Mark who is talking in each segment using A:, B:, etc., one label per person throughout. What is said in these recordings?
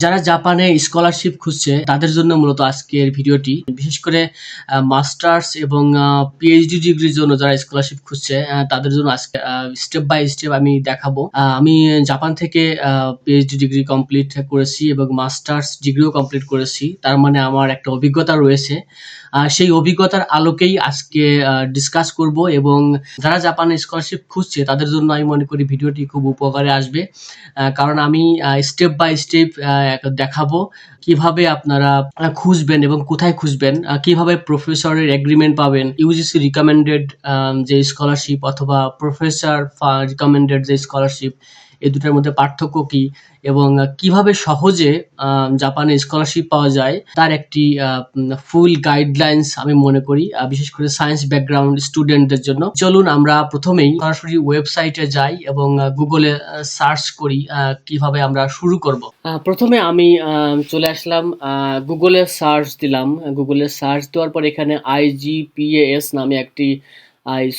A: যারা জাপানে স্কলারশিপ খুঁজছে তাদের জন্য মূলত আজকের ভিডিওটি। বিশেষ করে মাস্টার্স এবং পিএইচডি ডিগ্রির জন্য যারা স্কলারশিপ খুঁজছে তাদের জন্য আজকে স্টেপ বাই স্টেপ আমি দেখাবো। আমি জাপান থেকে পিএইচডি ডিগ্রি কমপ্লিট করেছি এবং মাস্টার্স ডিগ্রিও কমপ্লিট করেছি। তার মানে আমার একটা অভিজ্ঞতা রয়েছে। সেই অভিজ্ঞতার আলোকেই আজকে ডিসকাস করব এবং যারা জাপানে স্কলারশিপ খুঁজছে তাদের জন্য আমি মনে করি ভিডিওটি খুব উপকারে আসবে। কারণ আমি স্টেপ বাই স্টেপ দেখাবো কিভাবে আপনারা খুঁজবেন এবং কোথায় খুঁজবেন, কিভাবে প্রফেসরের এগ্রিমেন্ট পাবেন, ইউজিসি রিকমেন্ডেড যে স্কলারশিপ অথবা প্রফেসর রিকমেন্ডেড যে স্কলারশিপ, এই দুটার মধ্যে পার্থক্য কি এবং কিভাবে সহজে জাপানে স্কলারশিপ পাওয়া যায় তার একটি ফুল গাইডলাইন্স আমি মনে করি বিশেষ করে সায়েন্স ব্যাকগ্রাউন্ড স্টুডেন্টদের জন্য। চলুন আমরা প্রথমেই সরাসরি ওয়েবসাইটে যাই এবং গুগলে সার্চ করি কিভাবে আমরা শুরু করব। প্রথমে আমি চলে আসলাম, গুগলে সার্চ দিলাম। গুগলে সার্চ দেওয়ার পর এখানে IGPAS নামে একটি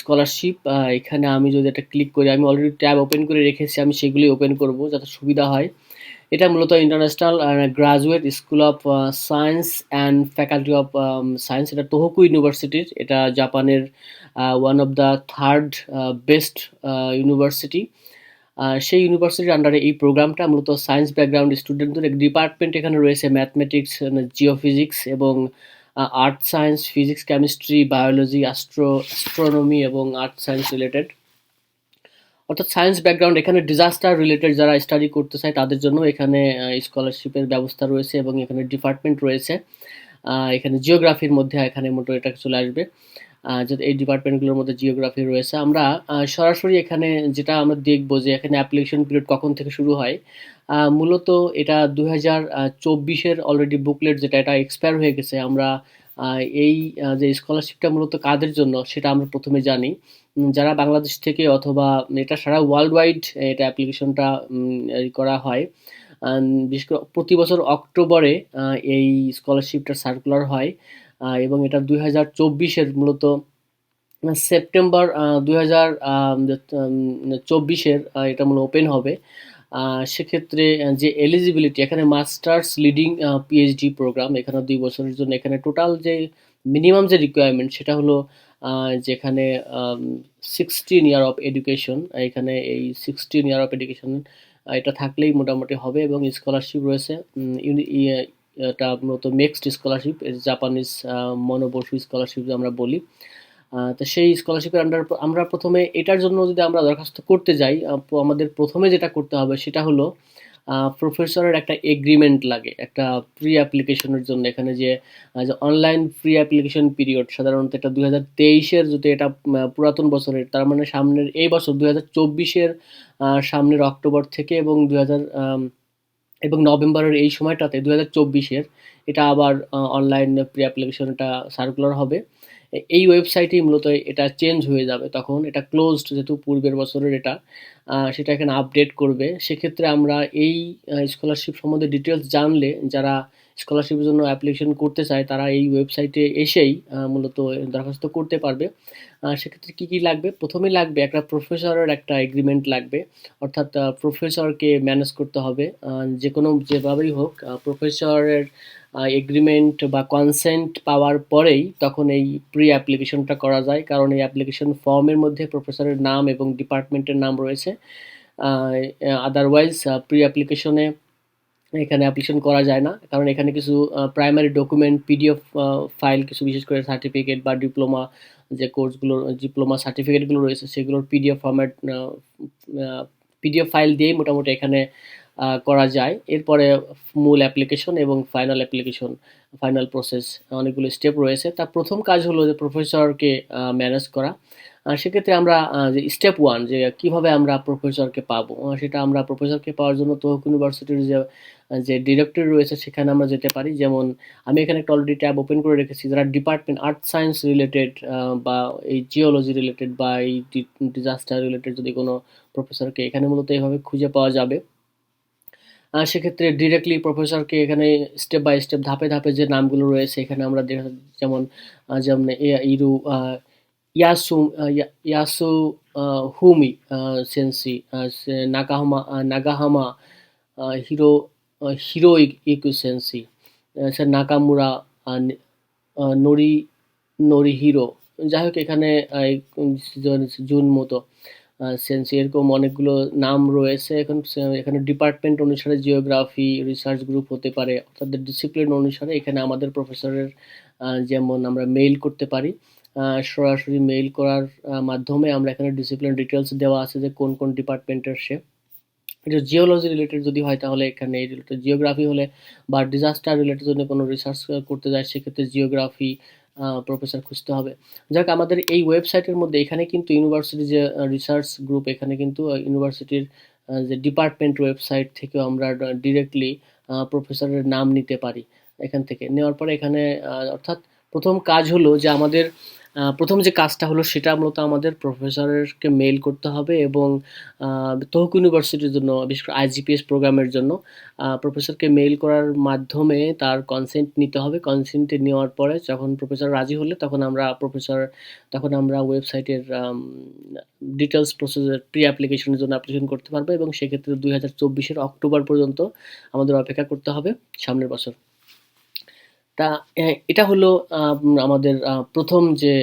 A: স্কলারশিপ, এখানে আমি যদি এটা ক্লিক করি, আমি অলরেডি ট্যাব ওপেন করে রেখেছি, আমি সেগুলি ওপেন করব যাতে সুবিধা হয়। এটা মূলত international graduate school of science and faculty of science, এটা তোহোকু ইউনিভার্সিটির, এটা জাপানের one of the third best university. সেই ইউনিভার্সিটির আন্ডারে এই প্রোগ্রামটা মূলত সায়েন্স ব্যাকগ্রাউন্ড স্টুডেন্টদের এক ডিপার্টমেন্ট এখানে রয়েছে, ম্যাথমেটিক্স, জিওফিজিক্স এবং আর্থ science, physics, chemistry, biology, astronomy এবং আর্থ সায়েন্স রিলেটেড, অর্থাৎ সায়েন্স ব্যাকগ্রাউন্ড। এখানে ডিজাস্টার রিলেটেড যারা স্টাডি করতে চায় তাদের জন্য এখানে স্কলারশিপের ব্যবস্থা রয়েছে এবং এখানে ডিপার্টমেন্ট রয়েছে। এখানে জিওগ্রাফির মধ্যে এখানে মোটো এটা চলে আসবে, যাতে এই ডিপার্টমেন্টগুলোর মধ্যে জিওগ্রাফি রয়েছে। আমরা সরাসরি এখানে যেটা আমরা দেখবো যে এখানে অ্যাপ্লিকেশন পিরিয়ড কখন থেকে শুরু হয়। মূলত এটা 2024-এর অলরেডি বুকলেট, যেটা এটা এক্সপায়ার হয়ে গেছে। আমরা এই যে স্কলারশিপটা মূলত কাদের জন্য সেটা আমরা প্রথমে জানি। যারা বাংলাদেশ থেকে অথবা এটা সারা ওয়ার্ল্ড ওয়াইড এটা অ্যাপ্লিকেশনটা করা হয়। বিশেষ করে প্রতি বছর অক্টোবরে এই স্কলারশিপটা সার্কুলার হয় এবং এটা 2024-এর মূলত সেপ্টেম্বর 2024-এর এটা মূলত ওপেন হবে। সেক্ষেত্রে যে এলিজিবিলিটি, এখানে মাস্টার্স লিডিং পিএইচডি প্রোগ্রাম, এখানে 2 বছরের জন্য এখানে টোটাল যে মিনিমাম যে রিকোয়ারমেন্ট সেটা হলো যেখানে 16 ইয়ার অফ এডুকেশন, এখানে এই 16 ইয়ার অফ এডুকেশন এটা থাকলেই মোটামুটি হবে। এবং স্কলারশিপ রয়েছে, এটা মূলত মেক্সড স্কলারশিপ, জাপানিজ মনোবসু স্কলারশিপ আমরা বলি। তো সেই স্কলারশিপের আন্ডার আমরা প্রথমে এটার জন্য যদি আমরা দরখাস্ত করতে যাই, আমাদের প্রথমে যেটা করতে হবে সেটা হলো প্রফেসরের একটা এগ্রিমেন্ট লাগে একটা প্রি অ্যাপ্লিকেশনের জন্য। এখানে যে অনলাইন প্রি অ্যাপ্লিকেশন পিরিয়ড সাধারণত এটা 2023-এর, যদি এটা পুরাতন বছরের, তার মানে সামনের এই বছর 2024-এর সামনের অক্টোবর থেকে এবং এবং নভেম্বরের এই সময়টাতে 2024-এর এটা আবার অনলাইন প্রি অ্যাপ্লিকেশনটা সার্কুলার হবে। এই ওয়েবসাইটেই মূলত এটা চেঞ্জ হয়ে যাবে, তখন এটা ক্লোজড যেহেতু পূর্বের বছরের এটা, সেটা এখানে আপডেট করবে। সেক্ষেত্রে আমরা এই স্কলারশিপ সম্বন্ধে ডিটেলস জানলে, যারা স্কলারশিপের জন্য অ্যাপ্লিকেশন করতে চায় তারা এই ওয়েবসাইটে এসেই মূলত দরখাস্ত করতে পারবে। সেক্ষেত্রে কী কী লাগবে, প্রথমেই লাগবে একটা প্রফেসরের একটা এগ্রিমেন্ট লাগবে, অর্থাৎ প্রফেসরকে ম্যানেজ করতে হবে যে কোনো যেভাবেই হোক। প্রফেসরের এগ্রিমেন্ট বা কনসেন্ট পাওয়ার পরেই তখন এই প্রি অ্যাপ্লিকেশনটা করা যায়, কারণ এই অ্যাপ্লিকেশন ফর্মের মধ্যে প্রফেসরের নাম এবং ডিপার্টমেন্টের নাম রয়েছে। আদারওয়াইজ প্রি অ্যাপ্লিকেশনে এখানে অ্যাপ্লিকেশন করা যায় না, কারণ এখানে কিছু প্রাইমারি ডকুমেন্ট, পিডিএফ ফাইল, কিছু বিশেষ করে সার্টিফিকেট বা ডিপ্লোমা যে কোর্সগুলোর ডিপ্লোমা সার্টিফিকেটগুলো রয়েছে সেগুলোর পিডিএফ ফাইল দিয়েই মোটামুটি এখানে করা যায়। এরপরে মূল অ্যাপ্লিকেশন এবং ফাইনাল প্রসেস, অনেকগুলো স্টেপ রয়েছে। তার প্রথম কাজ হলো যে প্রফেসরকে ম্যানেজ করা। সেক্ষেত্রে আমরা যে স্টেপ 1 যে কিভাবে আমরা প্রফেসরকে পাবো, সেটা আমরা প্রফেসরকে পাওয়ার জন্য তোহোকু ইউনিভার্সিটির যে ডিরেক্টরি রয়েছে সেখানে আমরা যেতে পারি। যেমন আমি এখানে একটা অলরেডি ট্যাব ওপেন করে রেখেছি, যারা ডিপার্টমেন্ট আর্থ সায়েন্স রিলেটেড বা এই জিওলজি রিলেটেড বা এই ডিজাস্টার রিলেটেড যদি কোনো প্রফেসরকে, এখানে মূলত এইভাবে খুঁজে পাওয়া যাবে। সেক্ষেত্রে ডিরেক্টলি প্রফেসরকে এখানে স্টেপ বাই স্টেপ ধাপে ধাপে যে নামগুলো রয়েছে এখানে আমরা যেমন যেমন ইরু ইয়াসু হুমি সেন্সি, নাগাহামা হিরো হিরো ইকুসেন্সি, নাকামুরা, নরি নরিহিরো, যাই হোক এখানে জুন মতো সেন্সি, এরকম অনেকগুলো নাম রয়েছে। এখন এখানে ডিপার্টমেন্ট অনুসারে জিওগ্রাফি রিসার্চ গ্রুপ হতে পারে, অর্থাৎ ডিসিপ্লিন অনুসারে এখানে আমাদের প্রফেসরের যেমন আমরা মেইল করতে পারি, সরাসরি মেইল করার মাধ্যমে আমরা এখানে ডিসিপ্লিন ডিটেলস দেওয়া আছে যে কোন কোন ডিপার্টমেন্টের সে। এটা জিওলজি রিলেটেড যদি হয় তাহলে এখানে এই রিলেটেড, জিওগ্রাফি হলে বা ডিজাস্টার রিলেটেড যদি কোনো রিসার্চ করতে যায় সেক্ষেত্রে জিওগ্রাফি প্রফেসর খুঁজতে হবে। যাক, আমাদের এই ওয়েবসাইটের মধ্যে এখানে কিন্তু ইউনিভার্সিটি যে রিসার্চ গ্রুপ, এখানে কিন্তু ইউনিভার্সিটির যে ডিপার্টমেন্ট ওয়েবসাইট থেকেও আমরা ডিরেক্টলি প্রফেসরের নাম নিতে পারি। এখান থেকে নেওয়ার পরে এখানে অর্থাৎ প্রথম কাজ হলো যে আমাদের প্রথম যে কাজটা হলো সেটা মূলত আমাদের প্রফেসরকে মেইল করতে হবে এবং তোহোকু ইউনিভার্সিটির জন্য, বিশেষ করে আইজিপিএস প্রোগ্রামের জন্য প্রফেসরকে মেইল করার মাধ্যমে তার কনসেন্ট নিতে হবে। কনসেন্ট নেওয়ার পরে যখন প্রফেসর রাজি হলে তখন আমরা ওয়েবসাইটের ডিটেলস প্রসেসের প্রি অ্যাপ্লিকেশনের জন্য অ্যাপ্লিকেশন করতে পারবো এবং সেক্ষেত্রে 2024 অক্টোবর পর্যন্ত আমাদের অপেক্ষা করতে হবে সামনের বছর। তা এটা হলো আমাদের প্রথম যে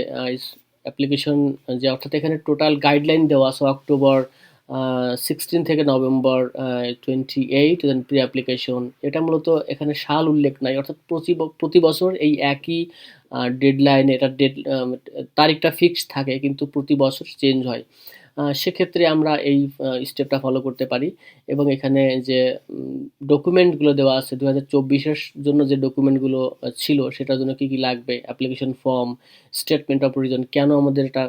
A: অ্যাপ্লিকেশন, যে অর্থাৎ এখানে টোটাল গাইডলাইন দেওয়া আছে অক্টোবর 16 থেকে নভেম্বর 28, দেন প্রি অ্যাপ্লিকেশন। এটা মূলত এখানে সাল উল্লেখ নাই, অর্থাৎ প্রতি বছর এই একই ডেডলাইন, এটা তারিখটা ফিক্সড থাকে কিন্তু প্রতি বছর চেঞ্জ হয়। সেক্ষেত্রে আমরা এই স্টেপটা ফলো করতে পারি এবং এখানে যে ডকুমেন্টগুলো দেওয়া আছে 2024-এর জন্য, যে ডকুমেন্টগুলো ছিল সেটার জন্য কী কী লাগবে, application form, statement of origin, কেন আমাদের এটা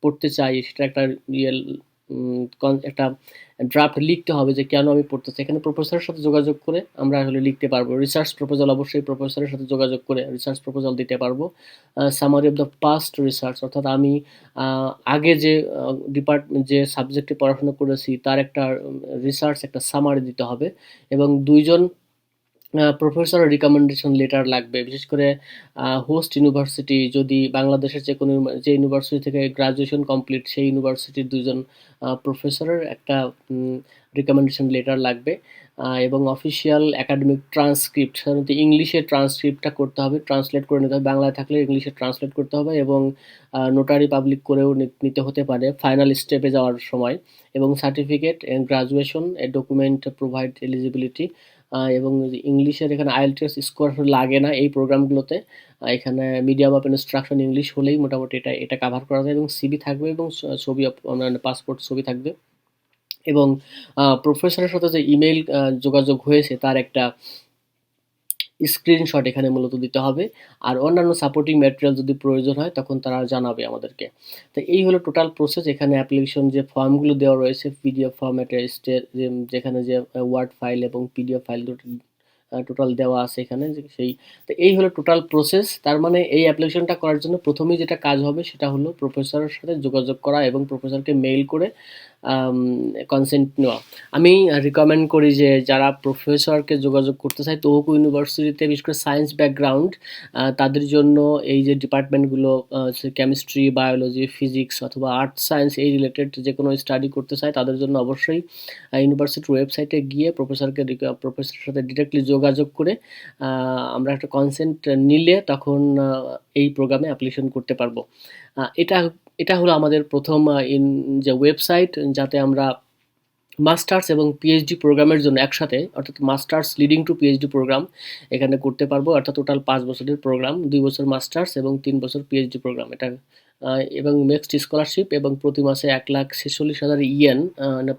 A: পড়তে চাই সেটা একটা রিয়েল একটা ড্রাফট লিখতে হবে যে কেন আমি পড়তে চাই। এখানে প্রফেসরের সাথে যোগাযোগ করে আমরা আসলে লিখতে পারবো। রিসার্চ প্রপোজাল অবশ্যই প্রফেসরের সাথে যোগাযোগ করে রিসার্চ প্রপোজাল দিতে পারবো। Summary of the past research, অর্থাৎ আমি আগে যে যে সাবজেক্টে পড়াশোনা করেছি তার একটা রিসার্চ, একটা সামারি দিতে হবে এবং 2 জন প্রফেসর রিকমেন্ডেশন লেটার লাগবে। বিশেষ করে হোস্ট ইউনিভার্সিটি, যদি বাংলাদেশের যে ইউনিভার্সিটি থেকে গ্রাজুয়েশন কমপ্লিট সেই ইউনিভার্সিটির 2 জন প্রফেসরের একটা রিকমেন্ডেশন লেটার লাগবে এবং অফিসিয়াল একাডেমিক ট্রান্সক্রিপ্ট, সাধারণত ইংলিশে ট্রান্সক্রিপ্টটা করতে হবে, ট্রান্সলেট করে নিতে হবে, বাংলায় থাকলে ইংলিশে ট্রান্সলেট করতে হবে এবং নোটারি পাবলিক করেও নিতে হতে পারে ফাইনাল স্টেপে যাওয়ার সময়, এবং সার্টিফিকেট গ্রাজুয়েশন, এ ডকুমেন্ট প্রোভাইড এলিজিবিলিটি, এবং ইংলিশের এখানে আইএলটিএস স্কোর লাগে না এই প্রোগ্রামগুলোতে। এখানে মিডিয়াম অফ ইনস্ট্রাকশন ইংলিশ হলেই মোটামুটি এটা কাভার করা যায় এবং সিভি থাকবে এবং ছবি, মানে পাসপোর্ট ছবি থাকবে এবং প্রফেসরের সাথে যে ইমেইল যোগাযোগ হয়েছে তার একটা স্ক্রিনশট এখানে মূলত দিতে হবে। আর অন্যান্য সাপোর্টিং ম্যাটেরিয়াল যদি প্রয়োজন হয় তখন তারা জানাবে আমাদেরকে। তো এই হলো টোটাল প্রসেস। এখানে অ্যাপ্লিকেশন যে ফর্মগুলো দেওয়া রয়েছে পিডিএফ ফরম্যাটে, যেখানে যে ওয়ার্ড ফাইল এবং পিডিএফ ফাইল দুটো টোটাল দেওয়া আছে এখানে, তো এই হলো টোটাল প্রসেস। তার মানে এই অ্যাপ্লিকেশনটা করার জন্য প্রথমেই যেটা কাজ হবে সেটা হলো প্রফেসরের সাথে যোগাযোগ করা এবং প্রফেসরকে মেইল করে কনসেন্ট নেওয়া। আমি রিকমেন্ড করি যে যারা প্রফেসরকে যোগাযোগ করতে চায় তোহোকু ইউনিভার্সিটিতে, বিশেষ করে সায়েন্স ব্যাকগ্রাউন্ড, তাদের জন্য এই যে ডিপার্টমেন্টগুলো কেমিস্ট্রি, বায়োলজি, ফিজিক্স অথবা আর্টস সায়েন্স এই রিলেটেড যে কোনো স্টাডি করতে চায় তাদের জন্য অবশ্যই ইউনিভার্সিটির ওয়েবসাইটে গিয়ে প্রফেসরের সাথে ডিরেক্টলি যোগাযোগ করে আমরা একটা কনসেন্ট নিলে তখন এই প্রোগ্রামে অ্যাপ্লিকেশন করতে পারবো। এটা এটা হলো আমাদের প্রথম যে ওয়েবসাইট, যাতে আমরা মাস্টার্স এবং পিএইচডি প্রোগ্রামের জন্য একসাথে, অর্থাৎ masters leading to PhD program এখানে করতে পারবো, অর্থাৎ টোটাল 5 বছরের প্রোগ্রাম, 2 বছর মাস্টার্স এবং 3 বছর পিএইচডি প্রোগ্রাম এটা, এবং মেক্সট স্কলারশিপ এবং প্রতি মাসে 1,46,000 ইয়েন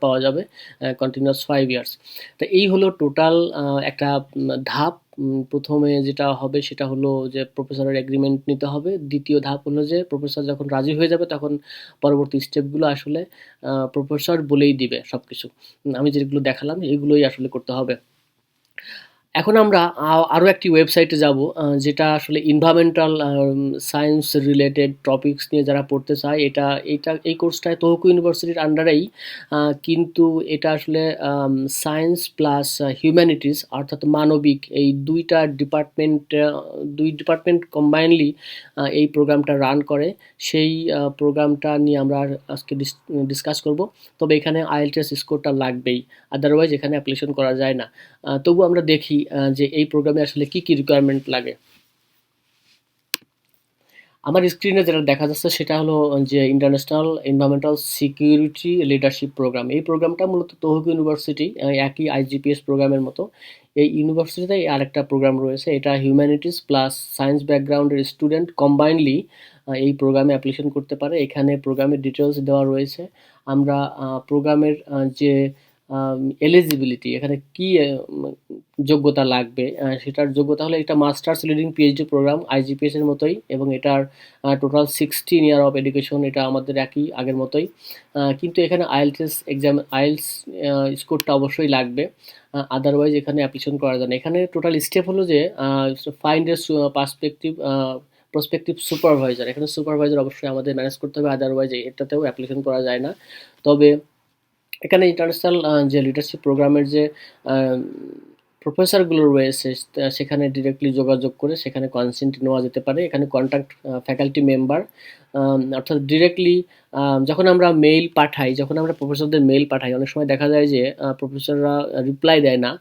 A: পাওয়া যাবে কন্টিনিউয়াস 5 ইয়ার্স। তো এই হলো টোটাল একটা ধাপ। প্রথমে যেটা হবে সেটা হলো যে প্রফেসরের এগ্রিমেন্ট নিতে হবে। দ্বিতীয় ধাপ হলো যে প্রফেসর যখন রাজি হয়ে যাবে তখন পরবর্তী স্টেপগুলো আসলে প্রফেসর বলেই দিবে সবকিছু। আমি যেগুলো দেখালাম এগুলোই আসলে করতে হবে। এখন আমরা আরও একটি ওয়েবসাইটে যাব, যেটা আসলে এনভায়রনমেন্টাল সায়েন্স রিলেটেড টপিকস নিয়ে যারা পড়তে চায়। এই কোর্সটায় তোহোকু ইউনিভার্সিটির আন্ডারেই, কিন্তু এটা আসলে সায়েন্স প্লাস হিউম্যানিটিস, অর্থাৎ মানবিক, এই দুই ডিপার্টমেন্ট কম্বাইনলি এই প্রোগ্রামটা রান করে। সেই প্রোগ্রামটা নিয়ে আমরা আজকে ডিসকাস করব। তবে এখানে আইএলটিএস স্কোরটা লাগবেই, আদারওয়াইজ এখানে অ্যাপ্লিকেশন করা যায় না। তবু আমরা দেখি যে এই প্রোগ্রামে আসলে কি কি রিকোয়ারমেন্ট লাগে। আমার স্ক্রিনে যেটা দেখা যাচ্ছে সেটা হলো যে international environmental security leadership program. এই প্রোগ্রামটা মূলত তোহোকু ইউনিভার্সিটি, একই আইজিপিএস প্রোগ্রামের মতো এই ইউনিভার্সিটিতে আরেকটা প্রোগ্রাম রয়েছে। এটা হিউম্যানিটিস প্লাস সায়েন্স ব্যাকগ্রাউন্ডের স্টুডেন্ট কম্বাইনলি এই প্রোগ্রামে অ্যাপ্লিকেশন করতে পারে। এখানে প্রোগ্রামের ডিটেলস দেওয়া রয়েছে। আমরা প্রোগ্রামের যে এলিজিবিলিটি, এখানে কি যোগ্যতা লাগবে, সেটার যোগ্যতা হলো এটা মাস্টার্স লিডিং পিএইচডি প্রোগ্রাম আইজিপিএস এর মতোই, এবং এটার টোটাল 16 ইয়ার অফ এডুকেশন, এটা আমাদের একই আগের মতোই। কিন্তু এখানে আইএলটিএস এক্সাম, আইএলস স্কোরটা অবশ্যই লাগবে, আদারওয়াইজ এখানে অ্যাপ্লিকেশন করা যায় না। এখানে টোটাল স্টেপ হলো যে ফাইন্ড এ প্রসপেক্টিভ সুপারভাইজার। এখানে সুপারভাইজার অবশ্যই আমাদের ম্যানেজ করতে হবে, আদারওয়াইজ এটাতেও অ্যাপ্লিকেশন করা যায় না। তবে এখানে ইন্টারন্যাশনাল যে লিডারশিপ প্রোগ্রামের যে প্রফেসরগুলো রয়েছে সেখানে ডিরেক্টলি যোগাযোগ করে সেখানে কনসেন্ট নেওয়া যেতে পারে। এখানে কন্ট্যাক্ট ফ্যাকাল্টি মেম্বার, অর্থাৎ ডিরেক্টলি যখন আমরা মেইল পাঠাই, যখন আমরা প্রফেসরদের মেইল পাঠাই, অনেক সময় দেখা যায় যে প্রফেসররা রিপ্লাই দেয় না।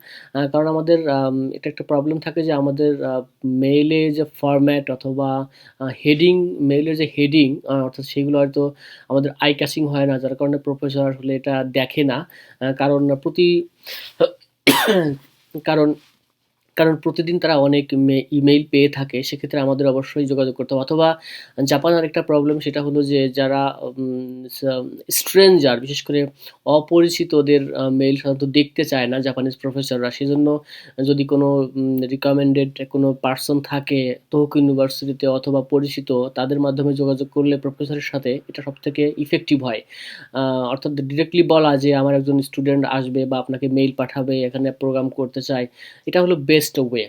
A: কারণ আমাদের এটা একটা প্রবলেম থাকে যে আমাদের মেইলে যে ফরম্যাট অথবা হেডিং, মেইলের যে হেডিং অর্থাৎ সেগুলো হয়তো আমাদের আই ক্যাচিং হয় না, যার কারণে প্রফেসর আসলে এটা দেখে না। কারণ কারণ কারণ প্রতিদিন তারা অনেক ইমেইল পেয়ে থাকে, সেক্ষেত্রে আমাদের অবশ্যই যোগাযোগ করতে হবে। অথবা জাপান আরেকটা প্রবলেম, সেটা হলো যে যারা স্ট্রেঞ্জার, বিশেষ করে অপরিচিতদের মেইল সাধারণত দেখতে চায় না জাপানিজ প্রফেসররা। সেজন্য যদি কোনো রিকমেন্ডেড কোনো পার্সন থাকে তোহোকু ইউনিভার্সিটিতে অথবা পরিচিত, তাদের মাধ্যমে যোগাযোগ করলে প্রফেসরের সাথে এটা সবথেকে ইফেক্টিভ হয়। অর্থাৎ ডিরেক্টলি বলা যে আমার একজন স্টুডেন্ট আসবে বা আপনাকে মেইল পাঠাবে, এখানে প্রোগ্রাম করতে চায়, এটা হলো বেস্ট ওয়ে।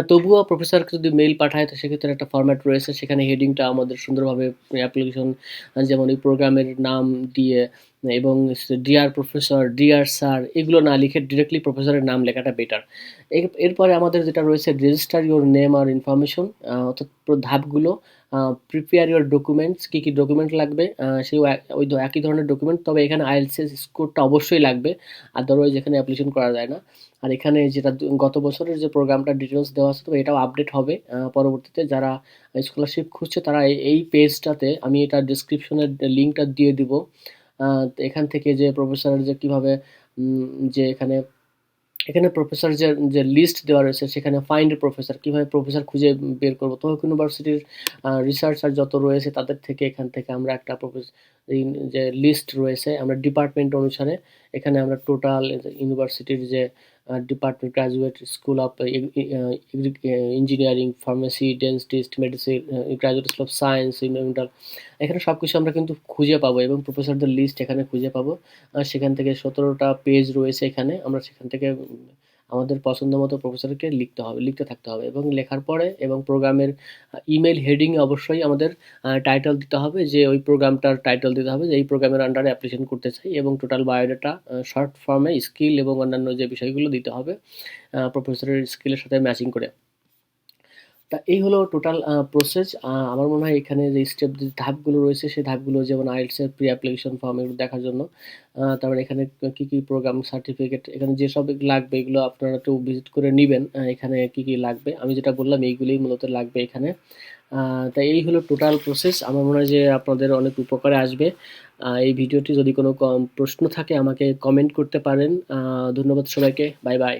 A: তবুও প্রফেসরকে যদি মেইল পাঠায় তো সেক্ষেত্রে একটা ফরম্যাট রয়েছে, সেখানে হেডিংটা আমাদের সুন্দরভাবে অ্যাপ্লিকেশন, যেমন এই প্রোগ্রামের নাম দিয়ে এবং ডিয়ার প্রফেসর, ডিয়ার স্যার এগুলো না লিখে ডিরেক্টলি প্রফেসরের নাম লেখাটা বেটার। এরপরে আমাদের যেটা রয়েছে রেজিস্টার ইউর নেম আর ইনফরমেশন, অর্থাৎ ধাপগুলো প্রিপেয়ার ইউর ডকুমেন্টস, কী কী ডকুমেন্ট লাগবে, সেই ওই একই ধরনের ডকুমেন্ট, তবে এখানে আইএলটিএস স্কোরটা অবশ্যই লাগবে, আদারওয়াইজ এখানে অ্যাপ্লিকেশন করা যায় না। আর এখানে যেটা গত বছরের যে প্রোগ্রামটা ডিটেলস দেওয়া আছে, তবে এটাও আপডেট হবে পরবর্তীতে। যারা স্কলারশিপ খুঁজছে তারা এই পেজটাতে, আমি এটা ডিসক্রিপশনের লিঙ্কটা দিয়ে দিব। তো এখান থেকে যে প্রফেসরের যে কীভাবে যে এখানে প্রফেসর যে লিস্ট দেওয়া রয়েছে, সেখানে ফাইন্ড প্রফেসর, কীভাবে প্রফেসর খুঁজে বের করবো, তোহোকু ইউনিভার্সিটির রিসার্চার যত রয়েছে তাদের থেকে, এখান থেকে আমরা একটা যে লিস্ট রয়েছে, আমরা ডিপার্টমেন্ট অনুসারে এখানে আমরা টোটাল ইউনিভার্সিটির যে department, graduate school of engineering, pharmacy, dentist, medicine, graduate school of science, environmental, এখানে সব কিছু আমরা কিন্তু খুঁজে পাবো এবং প্রফেসরদের লিস্ট এখানে খুঁজে পাবো। সেখান থেকে 17টা পেজ রয়েছে এখানে, আমরা সেখান থেকে আমাদের পছন্দ মতো প্রফেসরকে লিখতে থাকতে হবে, এবং লেখার পরে এবং প্রোগ্রামের ইমেইল হেডিংয়ে অবশ্যই আমাদের টাইটেল দিতে হবে, যে ওই প্রোগ্রামটার টাইটেল দিতে হবে যে এই প্রোগ্রামের আন্ডারে অ্যাপ্লিকেশন করতে চাই, এবং টোটাল বায়োডাটা শর্ট ফর্মে, স্কিল এবং অন্যান্য যে বিষয়গুলো দিতে হবে প্রফেসরের স্কিলের সাথে ম্যাচিং করে। তা এই হলো টোটাল প্রসেস। আমার মনে হয় এখানে যে স্টেপ, যে ধাপগুলো রয়েছে সেই ধাপগুলো, যেমন আইএলটিএস এর প্রি অ্যাপ্লিকেশন ফর্ম, এগুলো দেখার জন্য। তারপরে এখানে কি কি প্রোগ্রাম সার্টিফিকেট, এখানে যেসব লাগবে এগুলো আপনারা একটু ভিজিট করে নিবেন। এখানে কি কি লাগবে আমি যেটা বললাম এইগুলোই মূলত লাগবে এখানে। তাই এই হলো টোটাল প্রসেস। আমার মনে হয় যে আপনাদের অনেক উপকারে আসবে। এই ভিডিওটি যদি কোনো প্রশ্ন থাকে আমাকে কমেন্ট করতে পারেন। ধন্যবাদ সবাইকে। Bye bye.